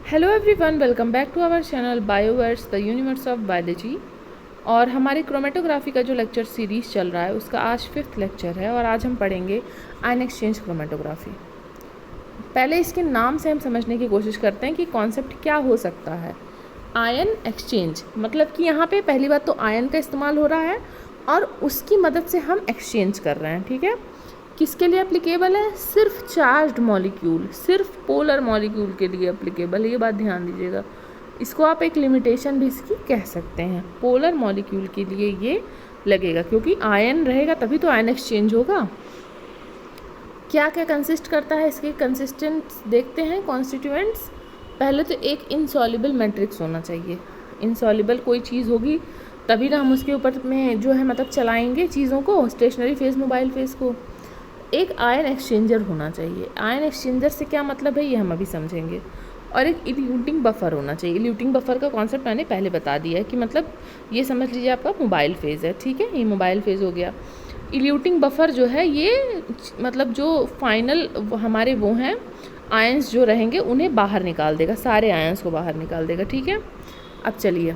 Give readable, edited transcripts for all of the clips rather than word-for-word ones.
Hello everyone, welcome back to our channel Bioverse the universe of biology. और हमारी chromatography का जो lecture series चल रहा है उसका आज 5th लेक्चर है और आज हम पढ़ेंगे आयन एक्सचेंज क्रोमेटोग्राफी। पहले इसके नाम से हम समझने की कोशिश करते हैं कि कॉन्सेप्ट क्या हो सकता है। आयन एक्सचेंज मतलब कि यहाँ पे पहली बात तो आयन का इस्तेमाल हो रहा है और उसकी मदद से हम एक्सचेंज कर रहे हैं। ठीक है, किसके लिए एप्लीकेबल है? सिर्फ चार्ज्ड मॉलिक्यूल, सिर्फ पोलर मॉलिक्यूल के लिए एप्लीकेबल है। ये बात ध्यान दीजिएगा। इसको आप एक लिमिटेशन भी इसकी कह सकते हैं, पोलर मॉलिक्यूल के लिए ये लगेगा, क्योंकि आयन रहेगा तभी तो आयन एक्सचेंज होगा। क्या क्या कंसिस्ट करता है, इसके कंसिस्टेंट्स देखते हैं, कॉन्स्टिट्यूएंट्स। पहले तो एक इनसॉल्युबल मैट्रिक्स होना चाहिए। इनसॉल्युबल कोई चीज़ होगी तभी ना हम उसके ऊपर में जो है मतलब चलाएंगे चीज़ों को, स्टेशनरी फेज़, मोबाइल फेज़ को। एक आयन एक्सचेंजर होना चाहिए। आयन एक्सचेंजर से क्या मतलब है ये हम अभी समझेंगे। और एक इल्यूटिंग बफर होना चाहिए। इल्यूटिंग बफर का कॉन्सेप्ट मैंने पहले बता दिया है कि मतलब ये समझ लीजिए आपका मोबाइल फेज़ है। ठीक है, ये मोबाइल फेज़ हो गया। इल्यूटिंग बफर जो है ये मतलब जो फाइनल हमारे वो हैं आयंस जो रहेंगे उन्हें बाहर निकाल देगा, सारे आयंस को बाहर निकाल देगा। ठीक है, अब चलिए।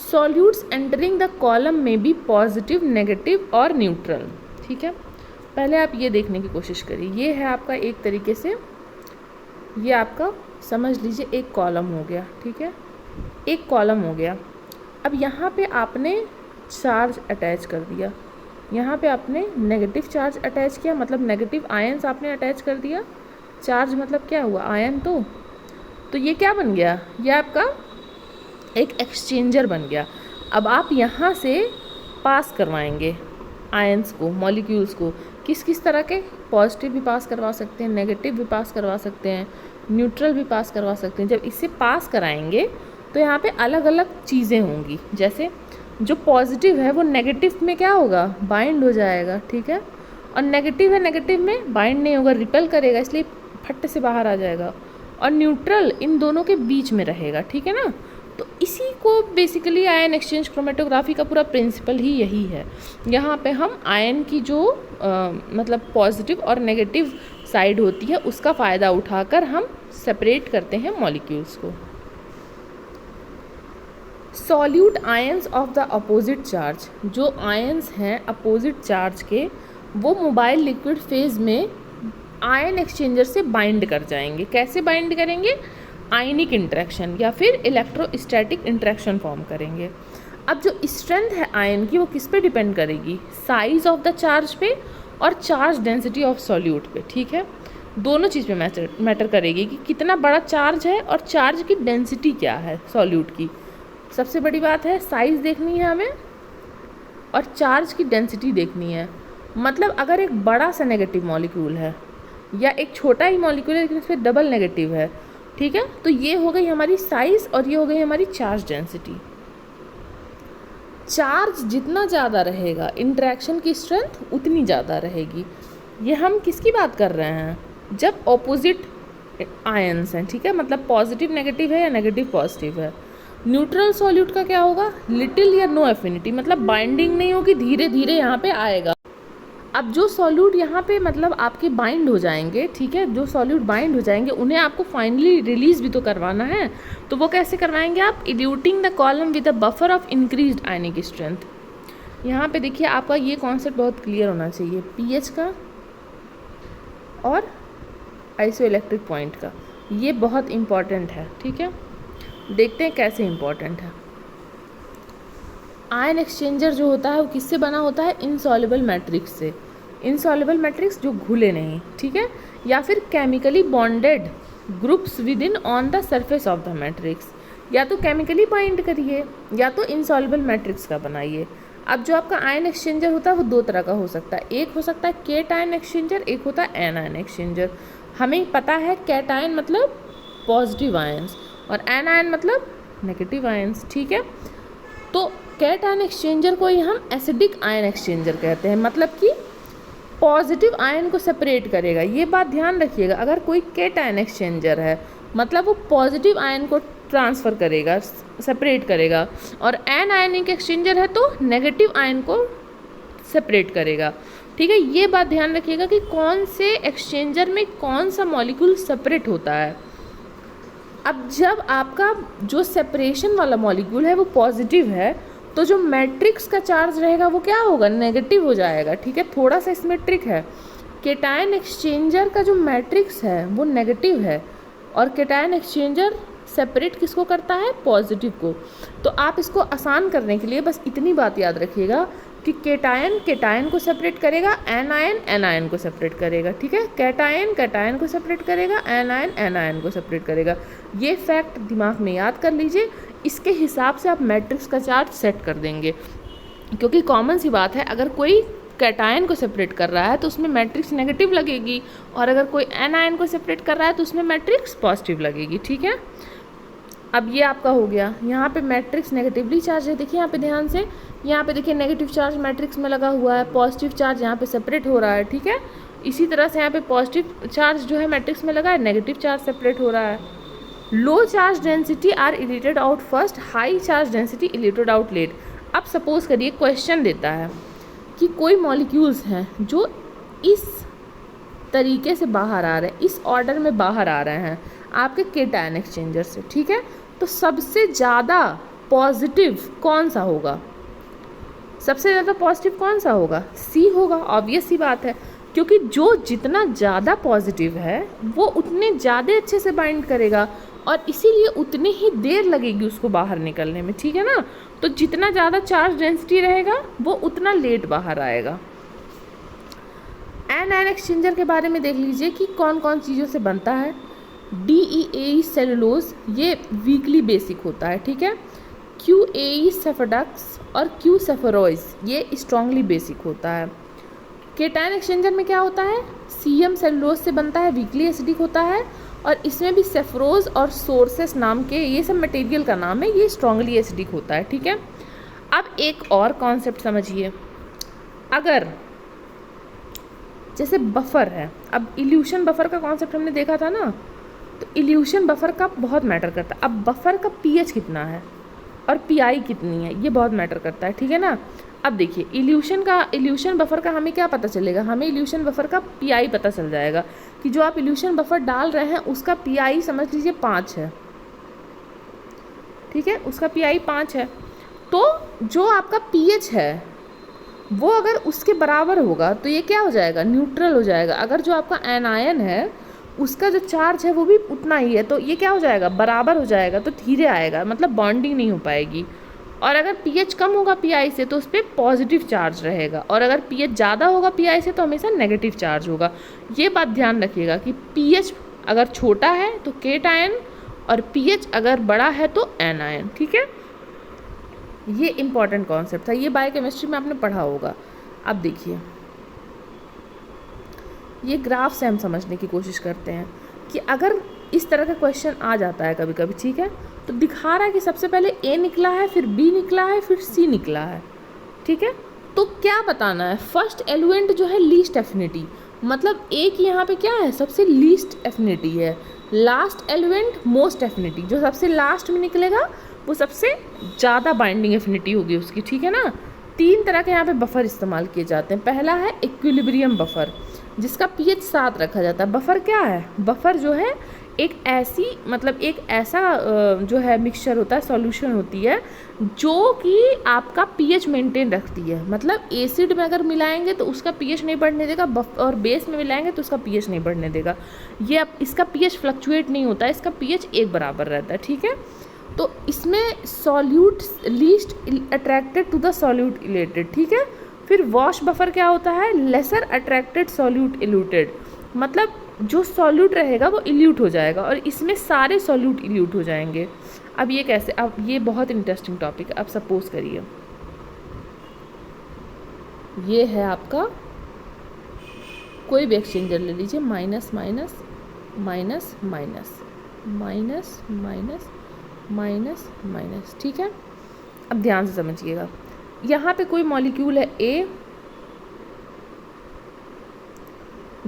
सॉल्यूट्स एंटरिंग द कॉलम में बी पॉजिटिव, नेगेटिव और न्यूट्रल। ठीक है, पहले आप ये देखने की कोशिश करिए। ये है आपका एक तरीके से, ये आपका समझ लीजिए एक कॉलम हो गया। ठीक है, एक कॉलम हो गया। अब यहाँ पे आपने चार्ज अटैच कर दिया, यहाँ पे आपने नेगेटिव चार्ज अटैच किया, मतलब नेगेटिव आयंस आपने अटैच कर दिया। चार्ज मतलब क्या हुआ? आयन। तो ये क्या बन गया? ये आपका एक एक्सचेंजर बन गया। अब आप यहाँ से पास करवाएंगे आयंस को, मॉलिक्यूल्स को। किस किस तरह के? पॉजिटिव भी पास करवा सकते हैं, नेगेटिव भी पास करवा सकते हैं, न्यूट्रल भी पास करवा सकते हैं। जब इसे पास कराएंगे तो यहाँ पे अलग अलग चीज़ें होंगी। जैसे जो पॉजिटिव है वो नेगेटिव में क्या होगा? बाइंड हो जाएगा। ठीक है, और नेगेटिव है, नेगेटिव में बाइंड नहीं होगा, रिपेल करेगा, इसलिए फट से बाहर आ जाएगा। और न्यूट्रल इन दोनों के बीच में रहेगा। ठीक है ना, तो इसी को बेसिकली आयन एक्सचेंज क्रोमेटोग्राफी का पूरा प्रिंसिपल ही यही है। यहाँ पे हम आयन की जो मतलब पॉजिटिव और नेगेटिव साइड होती है उसका फ़ायदा उठाकर हम सेपरेट करते हैं मॉलिक्यूल्स को। Solute ions of the opposite charge, जो आयंस हैं अपोजिट चार्ज के, वो मोबाइल लिक्विड फेज में आयन एक्सचेंजर से बाइंड कर जाएंगे। कैसे बाइंड करेंगे? आयनिक इंटरेक्शन या फिर इलेक्ट्रोस्टैटिक इंटरेक्शन फॉर्म करेंगे। अब जो स्ट्रेंथ है आयन की वो किस पे डिपेंड करेगी? साइज ऑफ द चार्ज पे और चार्ज डेंसिटी ऑफ सॉल्यूट पे। ठीक है, दोनों चीज़ पे मैटर करेगी कि कितना बड़ा चार्ज है और चार्ज की डेंसिटी क्या है सॉल्यूट की। सबसे बड़ी बात है साइज़ देखनी है हमें और चार्ज की डेंसिटी देखनी है। मतलब अगर एक बड़ा सा नेगेटिव मॉलिक्यूल है या एक छोटा ही मॉलिक्यूल है लेकिन इस पर डबल नेगेटिव है, ठीक है, तो ये हो गई हमारी साइज़ और ये हो गई हमारी चार्ज डेंसिटी। चार्ज जितना ज़्यादा रहेगा इंटरेक्शन की स्ट्रेंथ उतनी ज़्यादा रहेगी। ये हम किसकी बात कर रहे हैं? जब ऑपोजिट आयंस हैं। ठीक है, मतलब पॉजिटिव नेगेटिव है या नेगेटिव पॉजिटिव है। न्यूट्रल सॉल्यूट का क्या होगा? लिटिल या नो एफिनिटी, मतलब बाइंडिंग नहीं होगी, धीरे धीरे यहाँ पे आएगा। अब जो सॉल्यूट यहाँ पे मतलब आपके बाइंड हो जाएंगे, ठीक है, जो सॉल्यूट बाइंड हो जाएंगे उन्हें आपको फाइनली रिलीज भी तो करवाना है। तो वो कैसे करवाएंगे आप? Eluting the column with a buffer of increased ionic strength. यहाँ पे देखिए आपका ये कॉन्सेप्ट बहुत क्लियर होना चाहिए, पीएच का और आइसोइलेक्ट्रिक पॉइंट का। ये बहुत इंपॉर्टेंट है। ठीक है, देखते हैं कैसे इंपॉर्टेंट है। आयन एक्सचेंजर जो होता है वो किससे बना होता है? इनसॉल्युबल मैट्रिक्स से। इनसॉल्युबल मैट्रिक्स जो घुले नहीं, ठीक है, या फिर chemically bonded groups with in on the surface of the matrix. या तो केमिकली बाइंड करिए या तो इनसॉल्युबल मैट्रिक्स का बनाइए। अब जो आपका आयन एक्सचेंजर होता है वो दो तरह का हो सकता है। एक हो सकता है केटायन एक्सचेंजर, एक होता है एनायन एक्सचेंजर। हमें पता है केटायन मतलब पॉजिटिव आयंस और एनायन मतलब नेगेटिव आयंस। ठीक है, तो कैटायन एक्सचेंजर को ही हम एसिडिक आयन एक्सचेंजर कहते हैं, मतलब कि पॉजिटिव आयन को सेपरेट करेगा। ये बात ध्यान रखिएगा, अगर कोई कैटायन एक्सचेंजर है मतलब वो पॉजिटिव आयन को ट्रांसफ़र करेगा, सेपरेट करेगा, और एन आयनिक एक्सचेंजर है तो नेगेटिव आयन को सेपरेट करेगा। ठीक है, ये बात ध्यान रखिएगा कि कौन से एक्सचेंजर में कौन सा मॉलिक्यूल सेपरेट होता है। अब जब आपका जो सेपरेशन वाला मॉलिक्यूल है वो पॉजिटिव है, तो जो मैट्रिक्स का चार्ज रहेगा वो क्या होगा, नेगेटिव हो जाएगा। ठीक है, थोड़ा सा इसमें ट्रिक है। केटायन एक्सचेंजर का जो मैट्रिक्स है वो नेगेटिव है, और केटायन एक्सचेंजर सेपरेट किसको करता है, पॉजिटिव को। तो आप इसको आसान करने के लिए बस इतनी बात याद रखिएगा कि केटायन केटायन को सेपरेट करेगा, एनायन एनायन को सेपरेट करेगा। ठीक है, केटायन केटायन को सेपरेट करेगा, एनायन एनायन को सेपरेट करेगा। ये फैक्ट दिमाग में याद कर लीजिए, इसके हिसाब से आप मैट्रिक्स का चार्ज सेट कर देंगे। क्योंकि कॉमन सी बात है, अगर कोई कैटायन को सेपरेट कर रहा है तो उसमें मैट्रिक्स नेगेटिव लगेगी, और अगर कोई एनायन को सेपरेट कर रहा है तो उसमें मैट्रिक्स पॉजिटिव लगेगी। ठीक है, अब ये आपका हो गया। यहाँ पे मैट्रिक्स नेगेटिवली चार्ज है, देखिए यहाँ पे ध्यान से, यहाँ पे देखिए नेगेटिव चार्ज मैट्रिक्स में लगा हुआ है, पॉजिटिव चार्ज यहाँ पे सेपरेट हो रहा है। ठीक है, इसी तरह से यहाँ पे पॉजिटिव चार्ज जो है मैट्रिक्स में लगा है, नेगेटिव चार्ज सेपरेट हो रहा है। Low charge density are eluted out first, high charge density eluted out late. अब सपोज करिए क्वेश्चन देता है कि कोई मॉलिक्यूल्स हैं जो इस तरीके से बाहर आ रहे हैं, इस ऑर्डर में बाहर आ रहे हैं आपके केटायन एक्सचेंजर से। ठीक है, तो सबसे ज़्यादा पॉजिटिव कौन सा होगा, सबसे ज़्यादा पॉजिटिव कौन सा होगा, सी होगा। ऑब्वियस सी बात है, क्योंकि जो जितना ज़्यादा पॉजिटिव है वो उतने ज़्यादा अच्छे से बाइंड करेगा, और इसीलिए उतनी ही देर लगेगी उसको बाहर निकलने में। ठीक है ना, तो जितना ज़्यादा चार्ज डेंसिटी रहेगा वो उतना लेट बाहर आएगा। एनायन एक्सचेंजर के बारे में देख लीजिए कि कौन कौन चीज़ों से बनता है। DEAE सेलुलोज, ये वीकली बेसिक होता है। ठीक है, QAE सेफोडक्स और Q सेफोरोइज, ये स्ट्रांगली बेसिक होता है। केटायन एक्सचेंजर में क्या होता है, CM सेलुलोज से बनता है, वीकली एसिडिक होता है, और इसमें भी सेफ्रोज और सोर्सेस नाम के ये सब मटेरियल का नाम है, ये स्ट्रांगली एसिडिक होता है। ठीक है, अब एक और कॉन्सेप्ट समझिए। अगर जैसे बफर है, अब इल्यूशन बफर का कॉन्सेप्ट हमने देखा था ना, तो इल्यूशन बफर का बहुत मैटर करता है। अब बफर का pH कितना है और PI कितनी है, ये बहुत मैटर करता है। ठीक है ना, अब देखिए इल्यूशन बफर का हमें क्या पता चलेगा, हमें इल्यूशन बफर का PI पता चल जाएगा कि जो आप इल्यूशन बफर डाल रहे हैं उसका PI समझ लीजिए 5 है। ठीक है, उसका PI 5 है, तो जो आपका pH है वो अगर उसके बराबर होगा तो ये क्या हो जाएगा, न्यूट्रल हो जाएगा। अगर जो आपका एनायन है उसका जो चार्ज है वो भी उतना ही है, तो ये क्या हो जाएगा, बराबर हो जाएगा, तो धीरे आएगा, मतलब बॉन्डिंग नहीं हो पाएगी। और अगर pH कम होगा PI से तो उस पर पॉजिटिव चार्ज रहेगा, और अगर pH ज़्यादा होगा PI से तो हमेशा नेगेटिव चार्ज होगा। ये बात ध्यान रखिएगा कि pH अगर छोटा है तो केटायन, और pH अगर बड़ा है तो एनायन। ठीक है, ये इम्पॉर्टेंट कॉन्सेप्ट था, ये बायोकेमिस्ट्री में आपने पढ़ा होगा। अब देखिए, ये ग्राफ से हम समझने की कोशिश करते हैं कि अगर इस तरह का क्वेश्चन आ जाता है कभी कभी, ठीक है, तो दिखा रहा है कि सबसे पहले A निकला है, फिर B निकला है, फिर C निकला है। ठीक है, तो क्या बताना है, फर्स्ट एलिमेंट जो है लीस्ट एफिनिटी, मतलब A की यहाँ पे क्या है, सबसे लीस्ट एफिनिटी है। लास्ट एलिमेंट मोस्ट एफिनिटी, जो सबसे लास्ट में निकलेगा वो सबसे ज़्यादा बाइंडिंग एफिनिटी होगी उसकी। ठीक है ना, 3 तरह के यहाँ पे बफर इस्तेमाल किए जाते हैं। पहला है इक्विलिब्रियम बफर, जिसका pH 7 रखा जाता है। बफर क्या है, बफर जो है एक ऐसी, मतलब एक ऐसा जो है मिक्सचर होता है, सॉल्यूशन होती है जो कि आपका pH मेंटेन रखती है। मतलब एसिड में अगर मिलाएंगे तो उसका pH नहीं बढ़ने देगा, और बेस में मिलाएंगे तो उसका pH नहीं बढ़ने देगा। ये अब इसका pH फ्लक्चुएट नहीं होता है, इसका pH एक बराबर रहता है। ठीक है, तो इसमें solute least attracted to the solute eluted. ठीक है, फिर वॉश बफर क्या होता है, लेसर अट्रैक्टेड सॉल्यूट इल्यूटेड, मतलब जो सॉल्यूट रहेगा वो इल्यूट हो जाएगा, और इसमें सारे सॉल्यूट इल्यूट हो जाएंगे। अब ये कैसे, अब ये बहुत इंटरेस्टिंग टॉपिक है। अब सपोज करिए ये है आपका कोई भी एक्सचेंजर ले लीजिए, minus minus minus minus minus minus minus minus. ठीक है, अब ध्यान से समझिएगा, यहाँ पे कोई मॉलिक्यूल है A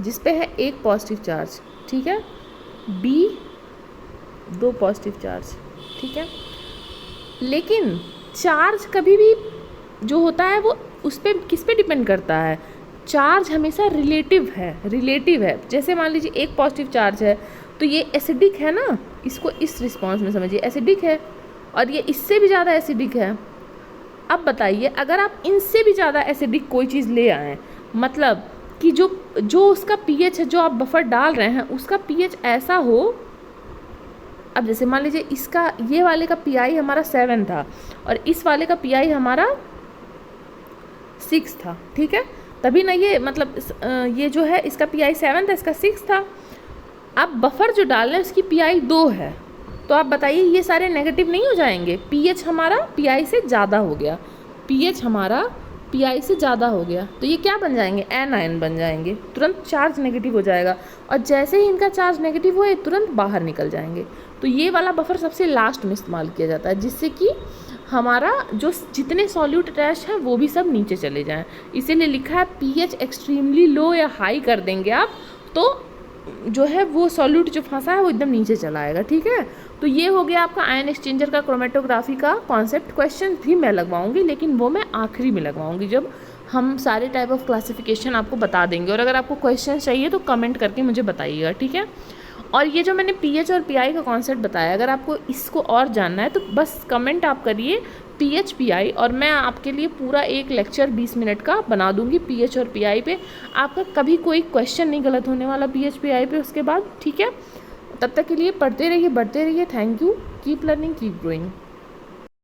जिस पे है 1 पॉजिटिव चार्ज, ठीक है, B 2 पॉजिटिव चार्ज। ठीक है, लेकिन चार्ज कभी भी जो होता है वो उस पर किस पे डिपेंड करता है, चार्ज हमेशा रिलेटिव है। जैसे मान लीजिए 1 पॉजिटिव चार्ज है तो ये एसिडिक है ना, इसको इस रिस्पॉन्स में समझिए, एसिडिक है और ये इससे भी ज़्यादा एसिडिक है। अब बताइए अगर आप इनसे भी ज़्यादा एसिडिक कोई चीज़ ले आएँ, मतलब कि जो उसका पीएच है, जो आप बफर डाल रहे हैं उसका पीएच ऐसा हो, अब जैसे मान लीजिए इसका, ये वाले का पीआई हमारा 7 था और इस वाले का पीआई हमारा 6 था, ठीक है, तभी ना ये मतलब ये जो है इसका पीआई 7 था, इसका 6 था। अब बफर जो डाल रहे हैं उसकी पीआई 2 है, तो आप बताइए ये सारे नेगेटिव नहीं हो जाएंगे? पीएच हमारा पीआई से ज़्यादा हो गया, पीएच हमारा पीआई से ज़्यादा हो गया, तो ये क्या बन जाएंगे? एनायन बन जाएंगे, तुरंत चार्ज नेगेटिव हो जाएगा और जैसे ही इनका चार्ज नेगेटिव हो ये तुरंत बाहर निकल जाएंगे। तो ये वाला बफर सबसे लास्ट में इस्तेमाल किया जाता है, जिससे कि हमारा जो जितने सॉल्यूट अटैच हैं वो भी सब नीचे चले जाएं। इसीलिए लिखा है पीएच एक्सट्रीमली लो या हाई कर देंगे आप तो जो है वो सॉल्यूट जो फंसा है वो एकदम नीचे चला आएगा, ठीक है। तो ये हो गया आपका आयन एक्सचेंजर का क्रोमेटोग्राफी का कॉन्सेप्ट। क्वेश्चन भी मैं लगवाऊंगी, लेकिन वो मैं आखिरी में लगवाऊंगी जब हम सारे टाइप ऑफ क्लासिफिकेशन आपको बता देंगे। और अगर आपको क्वेश्चन चाहिए तो कमेंट करके मुझे बताइएगा, ठीक है। और ये जो मैंने पीएच और पीआई का कॉन्सेप्ट बताया, अगर आपको इसको और जानना है तो बस कमेंट आप करिए पीएच पीआई, और मैं आपके लिए पूरा एक लेक्चर 20 मिनट का बना दूंगी पीएच और पीआई पे। आपका कभी कोई क्वेश्चन नहीं गलत होने वाला पीएच पीआई पे उसके बाद, ठीक है। तब तक के लिए पढ़ते रहिए, बढ़ते रहिए। Thank you. Keep learning, keep growing.